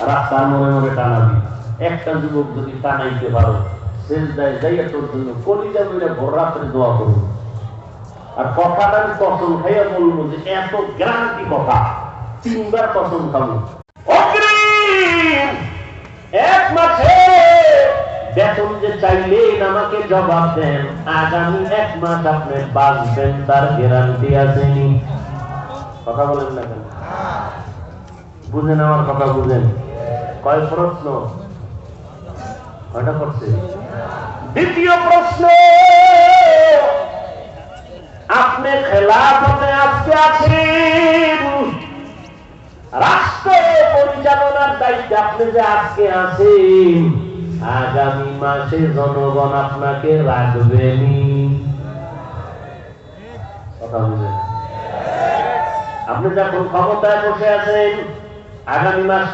রাস্তার মোড়ে মোড়ে টানাবি। একটা যুবক যদি টানাইতে পারো, সেজদায় যাইয়া তোর জন্য কলিজা মিলে ভোর রাত্রে দোয়া করবো। আর কথাটা আমি কসম খাইয়া বলবো যে এত গ্যারান্টি কথা, 3 বার কসম খাবো। এক মাসে বেতন যে চাইলেন আমাকে জবাব দেন, আগামী 1 মাস আপনি বাঁচবেন তার গ্যারান্টি আসেনি। কথা বলেন না কেন? বুঝেন আমার কথা, বুঝেন? কয় প্রশ্ন? কয়টা করছে? দ্বিতীয় প্রশ্ন, আপনি খেলাফতে আজকে আছেন, রাষ্ট্র পরিচালনার দায়িত্বে আপনি যে আজকে আছেন, আগামী মাসে জনগণ আপনাকে রাখবেনি। কথা বুঝেন? আপনি যখন ক্ষমতায় বসে আছেন, আগামী মাস